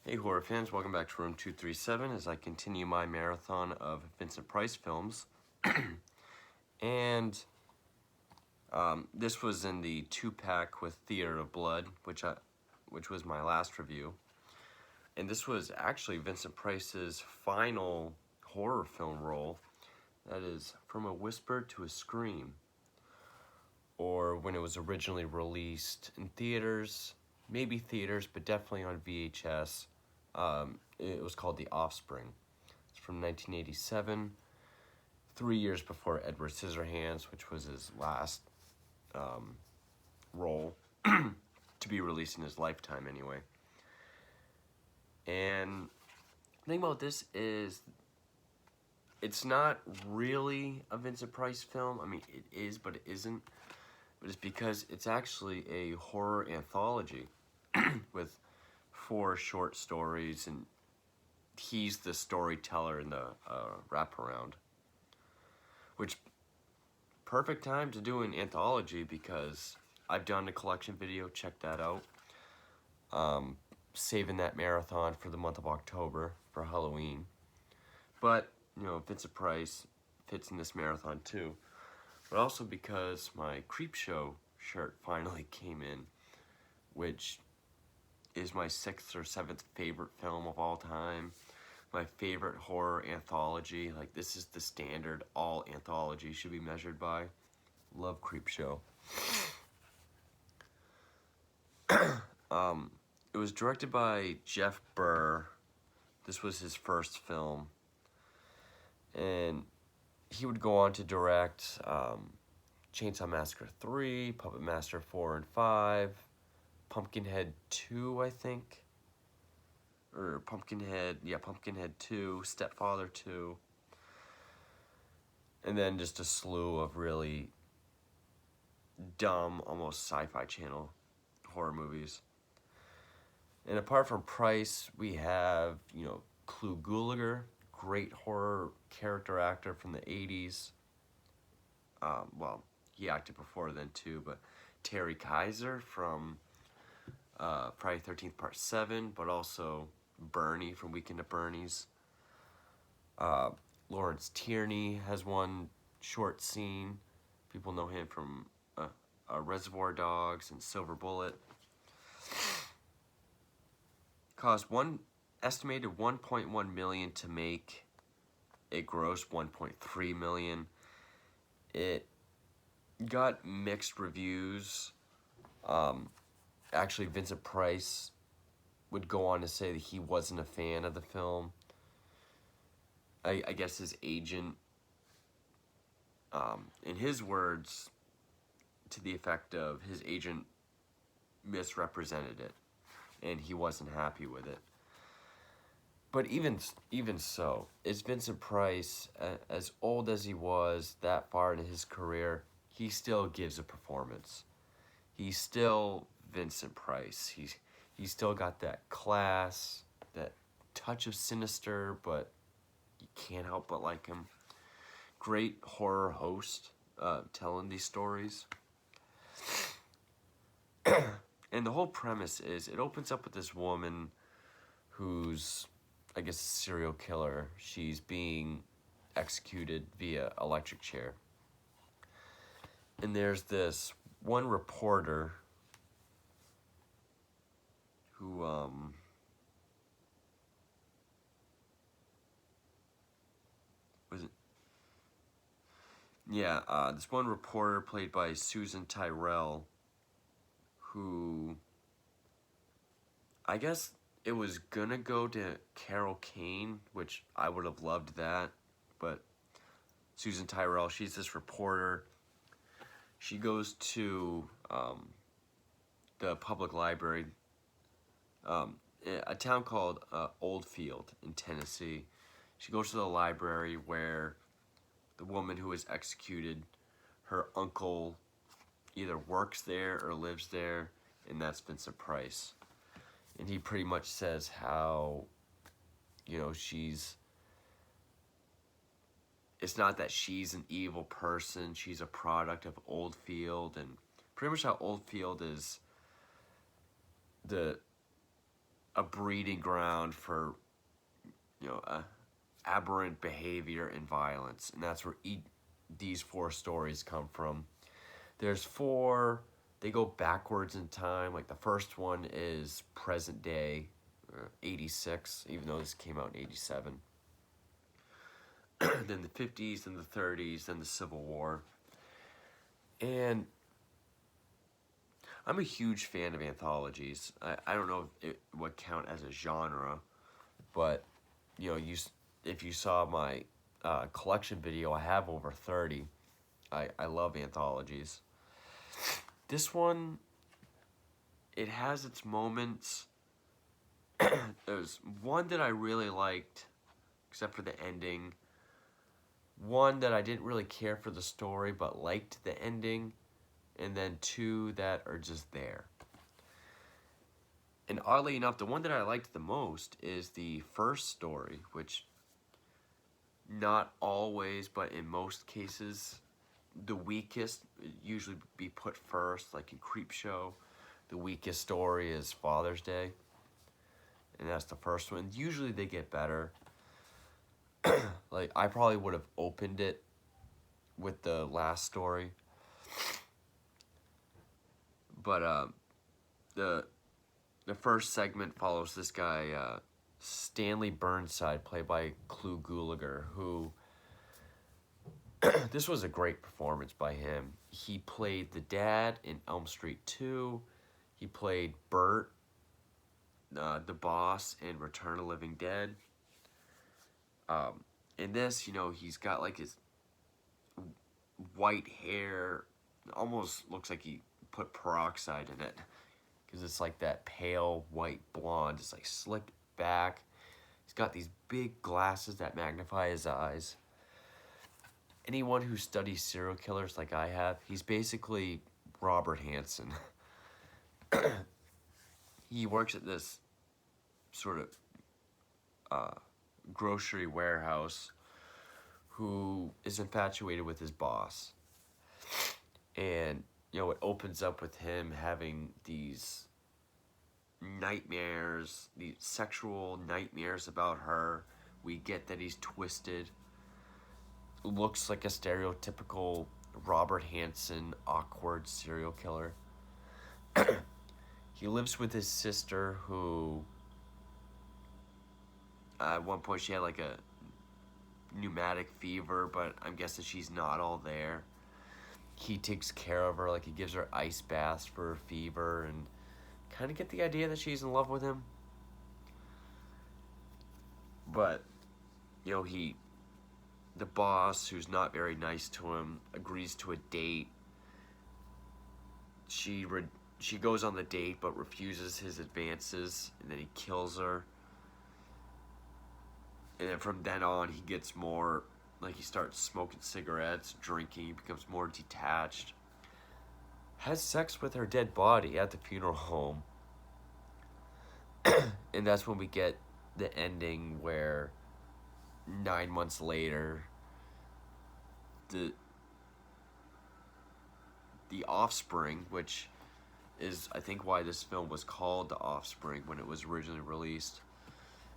Hey horror fans, welcome back to Room 237 as I continue my marathon of Vincent Price films. And this was in the 2-pack with Theater of Blood, which was my last review. And this was actually Vincent Price's final horror film role. That is From a Whisper to a Scream. Or when it was originally released in theaters, maybe theaters, but definitely on VHS. It was called The Offspring. It's from 1987, 3 years before Edward Scissorhands, which was his last role to be released in his lifetime anyway. And the thing about this is, it's not really a Vincent Price film. I mean, it is, but it isn't. But it's because it's actually a horror anthology with 4 short stories, and he's the storyteller in the wraparound. Which, perfect time to do an anthology because I've done a collection video, check that out. Saving that marathon for the month of October for Halloween. But, you know, Vincent Price fits in this marathon too. But also because my Creepshow shirt finally came in, which is my 6th or 7th favorite film of all time. My favorite horror anthology. Like, this is the standard all anthologies should be measured by. Love Creepshow. It was directed by Jeff Burr. This was his first film. And he would go on to direct Chainsaw Massacre 3, Puppet Master 4 and 5, Pumpkinhead 2, I think. Or Pumpkinhead 2, Stepfather 2. And then just a slew of really dumb, almost Sci-Fi Channel horror movies. And apart from Price, we have, you know, Clu Gulager, great horror character actor from the 80s. Well, he acted before then too, but Terry Kaiser from Friday the 13th Part 7, but also Bernie from Weekend at Bernie's. Lawrence Tierney has one short scene. People know him from Reservoir Dogs and Silver Bullet. Cost estimated $1.1 million to make. It grossed $1.3 million. It got mixed reviews. Actually, Vincent Price would go on to say that he wasn't a fan of the film. I guess his agent, in his words, to the effect of his agent misrepresented it, and he wasn't happy with it. But even so, is Vincent Price, as old as he was, that far into his career, he still gives a performance. He's still Vincent Price. He's still got that class, that touch of sinister, but you can't help but like him. Great horror host, telling these stories. And the whole premise is, it opens up with this woman who's, I guess, a serial killer. She's being executed via electric chair. And there's this one reporter who, this one reporter played by Susan Tyrrell, who, I guess it was gonna go to Carol Kane, which I would have loved that, but Susan Tyrrell, she's this reporter. She goes to the public library, a town called Oldfield in Tennessee. She goes to the library where the woman who was executed, her uncle either works there or lives there, and that's Vincent Price. And he pretty much says how, you know, it's not that she's an evil person, she's a product of Oldfield, and pretty much how Oldfield is a breeding ground for, aberrant behavior and violence, and that's where these four stories come from. There's four. They go backwards in time. Like the first one is present day, 86, even though this came out in 87. Then the 50s, then the 30s, then the Civil War. And I'm a huge fan of anthologies. I don't know if it would count as a genre, but if you saw my collection video, I have over 30. I love anthologies. This one, it has its moments. There's one that I really liked, except for the ending. One that I didn't really care for the story, but liked the ending. And then two that are just there. And oddly enough, the one that I liked the most is the first story, which not always, but in most cases, the weakest usually be put first. Like in Creepshow, the weakest story is Father's Day, and that's the first one. Usually they get better. Like I probably would have opened it with the last story, but the first segment follows this guy Stanley Burnside, played by Clu Gulager, who this was a great performance by him. He played the dad in Elm Street 2. He played Bert, the boss in Return of the Living Dead. In this, he's got like his white hair. Almost looks like he put peroxide in it, because it's like that pale white blonde. It's like slicked back. He's got these big glasses that magnify his eyes. Anyone who studies serial killers like I have, he's basically Robert Hansen. He works at this sort of grocery warehouse, who is infatuated with his boss. And, it opens up with him having these nightmares, these sexual nightmares about her. We get that he's twisted. Looks like a stereotypical Robert Hansen awkward serial killer. He lives with his sister, who at one point she had like a pneumatic fever, but I'm guessing she's not all there. He takes care of her, like he gives her ice baths for her fever, and kind of get the idea that she's in love with him. But, the boss, who's not very nice to him, agrees to a date. She goes on the date, but refuses his advances, and then he kills her. And then from then on, he gets more, like he starts smoking cigarettes, drinking, he becomes more detached. Has sex with her dead body at the funeral home. And that's when we get the ending where 9 months later, the Offspring, which is I think why this film was called The Offspring when it was originally released,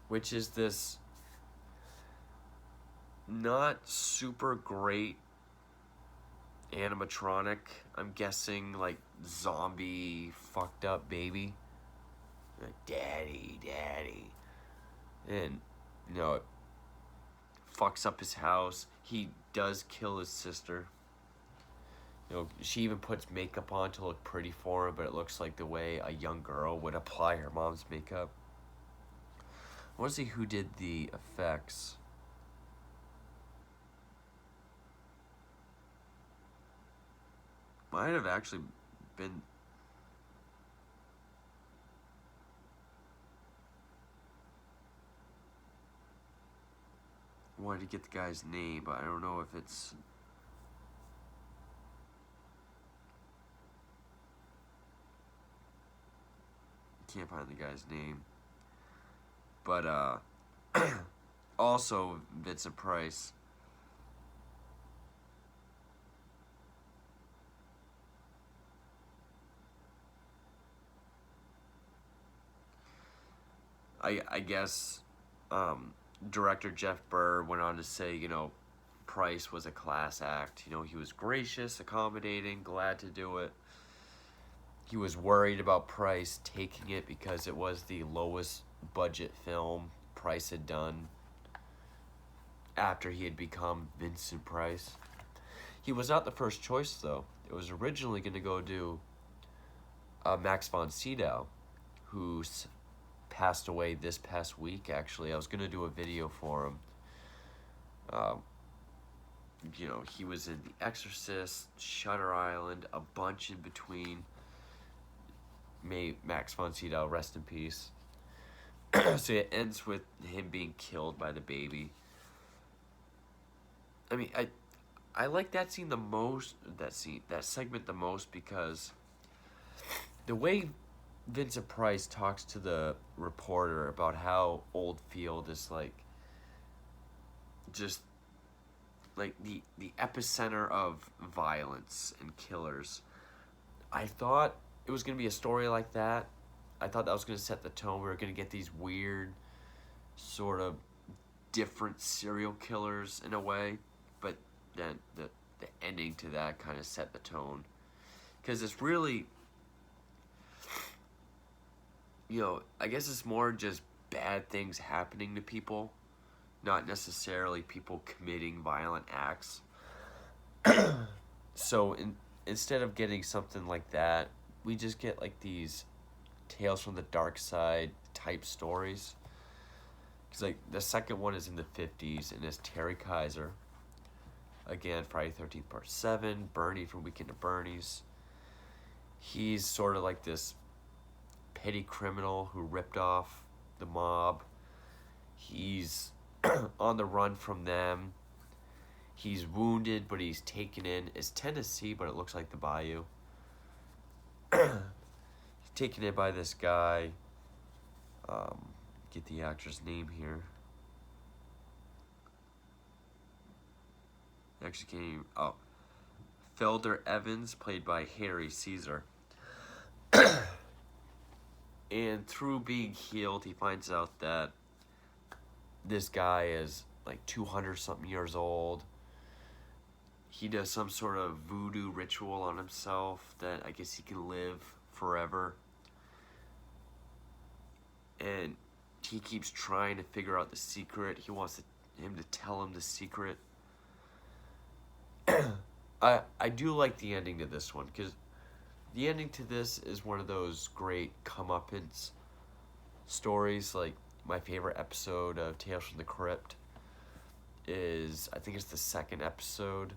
which is this not super great animatronic, I'm guessing, like zombie fucked up baby, like daddy, and it fucks up his house. He does kill his sister. She even puts makeup on to look pretty for him, but it looks like the way a young girl would apply her mom's makeup. I want to see who did the effects. Might have actually been... wanted to get the guy's name, but I don't know if it's... can't find the guy's name. But, also Vincent Price. I guess director Jeff Burr went on to say, Price was a class act. He was gracious, accommodating, glad to do it. He was worried about Price taking it because it was the lowest budget film Price had done after he had become Vincent Price. He was not the first choice, though. It was originally going to go to Max von Sydow, who passed away this past week, actually. I was going to do a video for him. He was in The Exorcist, Shutter Island, a bunch in between. May Max von Sydow rest in peace. So it ends with him being killed by the baby. I mean, I like that scene the most. That segment the most, because the way Vincent Price talks to the reporter about how Oldfield is just the epicenter of violence and killers. I thought it was going to be a story like that. I thought that was going to set the tone. We were going to get these weird, sort of different serial killers in a way. But then the ending to that kind of set the tone. Because it's really, I guess it's more just bad things happening to people, not necessarily people committing violent acts. So instead of getting something like that, we just get these Tales from the Dark Side type stories. Because the second one is in the 50s and it's Terry Kaiser. Again, Friday 13th Part 7, Bernie from Weekend at Bernie's. He's sort of like this petty criminal who ripped off the mob. He's on the run from them. He's wounded, but he's taken in. It's Tennessee, but it looks like the Bayou. He's taken in by this guy. Get the actor's name here. Actually can't even... Oh. Felder Evans, played by Harry Caesar. And through being healed, he finds out that this guy is 200-something years old. He does some sort of voodoo ritual on himself that I guess he can live forever. And he keeps trying to figure out the secret. He wants him to tell him the secret. I do like the ending to this one, because the ending to this is one of those great comeuppance stories. My favorite episode of Tales from the Crypt is, I think it's the second episode,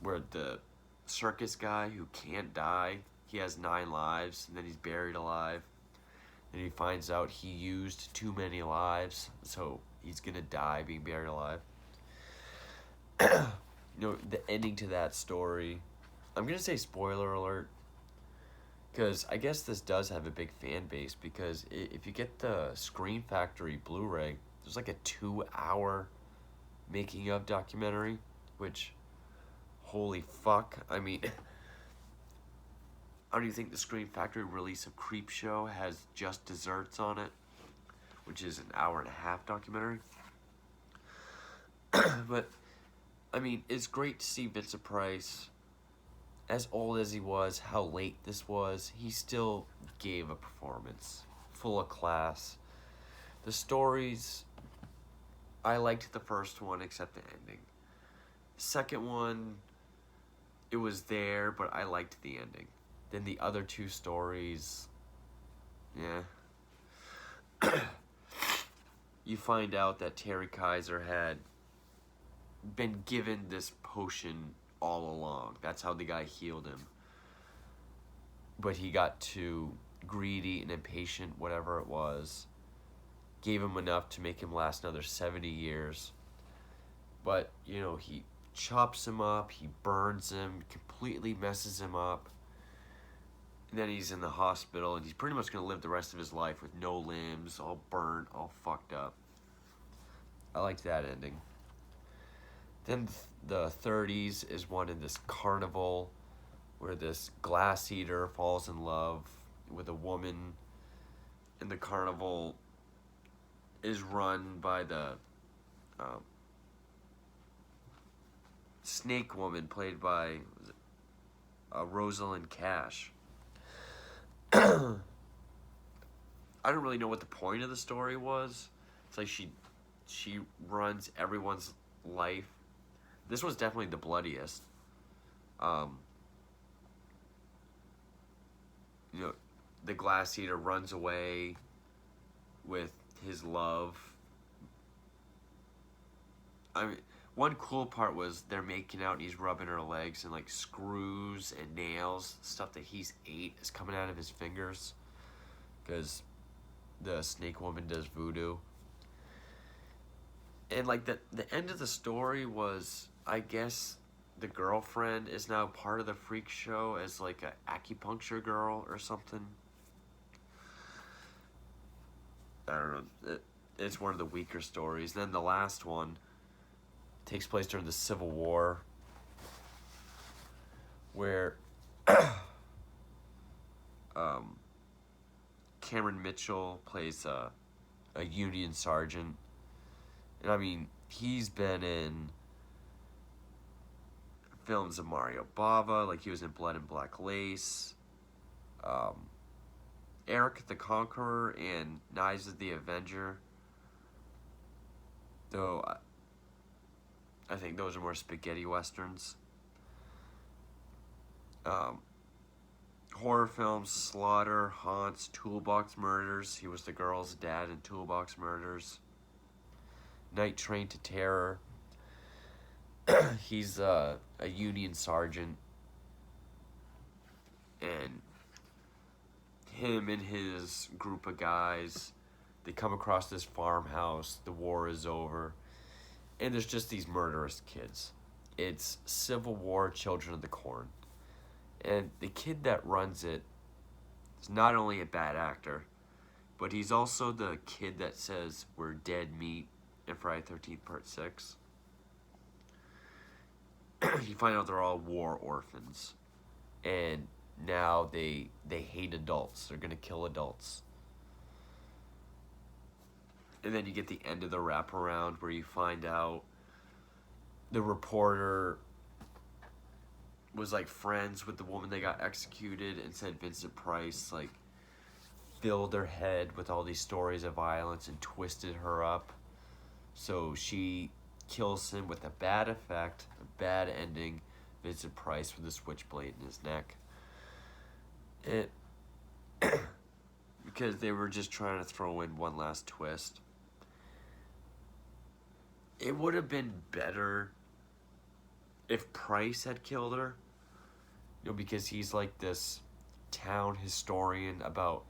where the circus guy who can't die, he has 9 lives, and then he's buried alive. And he finds out he used too many lives, so he's gonna die being buried alive. The ending to that story, I'm gonna say spoiler alert, because I guess this does have a big fan base, because if you get the Scream Factory Blu-ray, there's a 2-hour making of documentary, which, holy fuck, I mean, I don't even think the Scream Factory release of Creepshow has Just Desserts on it, which is an 1.5-hour documentary. But, I mean, it's great to see Vincent Price, as old as he was, how late this was, he still gave a performance full of class. The stories, I liked the first one except the ending. Second one, it was there, but I liked the ending. Then the other 2 stories, yeah. You find out that Terry Kaiser had been given this potion all along. That's how the guy healed him. But he got too greedy and impatient, whatever it was. Gave him enough to make him last another 70 years. But, he chops him up, he burns him, completely messes him up. And then he's in the hospital, and he's pretty much going to live the rest of his life with no limbs, all burnt, all fucked up. I liked that ending. Then the 30s is one in this carnival where this glass eater falls in love with a woman and the carnival is run by the um, snake woman played by Rosalind Cash. I don't really know what the point of the story was. It's like she runs everyone's life. This was definitely the bloodiest. Um, you know, the glass eater runs away with his love. I mean, one cool part was they're making out and he's rubbing her legs, and like screws and nails, stuff that he's ate, is coming out of his fingers because the snake woman does voodoo. And like the end of the story was, I guess the girlfriend is now part of the freak show as like a acupuncture girl or something. I don't know. It's one of the weaker stories. Then the last one takes place during the Civil War, where Cameron Mitchell plays a Union sergeant. And I mean, he's been in films of Mario Bava, like he was in Blood and Black Lace, Eric the Conqueror, and Knives of the Avenger. Though I think those are more spaghetti westerns. Horror films: Slaughter, Haunts, Toolbox Murders. He was the girl's dad in Toolbox Murders. Night Train to Terror. He's a Union sergeant, and him and his group of guys, they come across this farmhouse. The war is over, and there's just these murderous kids. It's Civil War Children of the Corn. And the kid that runs it is not only a bad actor, but he's also the kid that says we're dead meat in Friday the 13th Part 6. You find out they're all war orphans. And now they hate adults. They're going to kill adults. And then you get the end of the wraparound where you find out the reporter was like friends with the woman that got executed, and said Vincent Price like filled her head with all these stories of violence and twisted her up. So she kills him with a bad effect, a bad ending. Vincent Price with a switchblade in his neck. It because they were just trying to throw in one last twist. It would have been better if Price had killed her, you know, because he's like this town historian about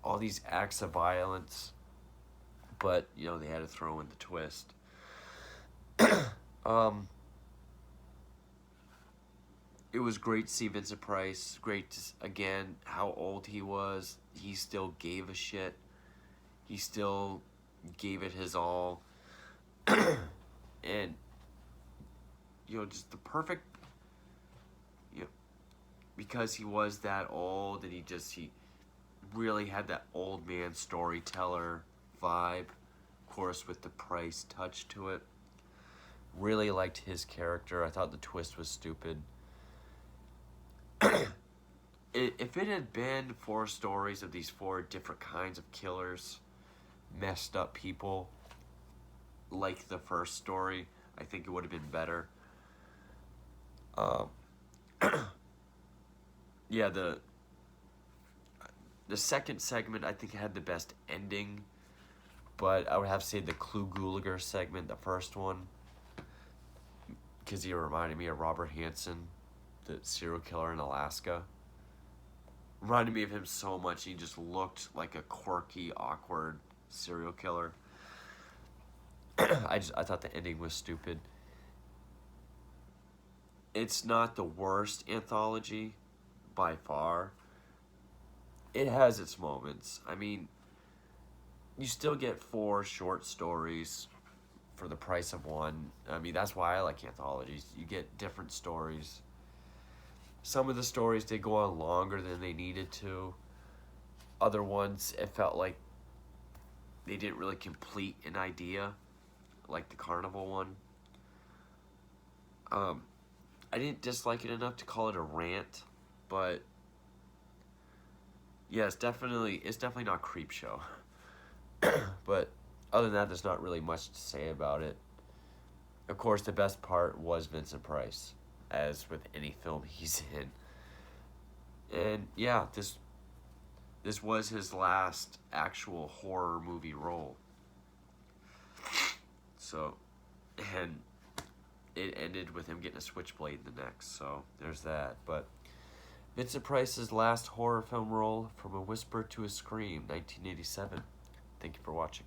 all these acts of violence, but you know they had to throw in the twist. It was great to see Vincent Price. Great to, again, how old he was. He still gave a shit. He still gave it his all. And you know, just the perfect, you know, because he was that old, and he really had that old man storyteller vibe, of course, with the Price touch to it. Really liked his character. I thought the twist was stupid. If it had been 4 stories of these 4 different kinds of killers, messed up people, like the first story, I think it would have been better. Yeah, the second segment I think had the best ending, but I would have to say the Clu Gulager segment, the first one, because he reminded me of Robert Hansen, the serial killer in Alaska. Reminded me of him so much. He just looked like a quirky, awkward serial killer. I thought the ending was stupid. It's not the worst anthology by far. It has its moments. I mean, you still get 4 short stories for the price of 1. I mean, that's why I like anthologies. You get different stories. Some of the stories did go on longer than they needed to. Other ones, it felt like they didn't really complete an idea, like the carnival one. Um, I didn't dislike it enough to call it a rant, but yeah, it's definitely not creep show. But other than that, there's not really much to say about it. Of course, the best part was Vincent Price, as with any film he's in. And yeah, this was his last actual horror movie role. So, and it ended with him getting a switchblade in the neck. So there's that. But Vincent Price's last horror film role, From a Whisper to a Scream, 1987. Thank you for watching.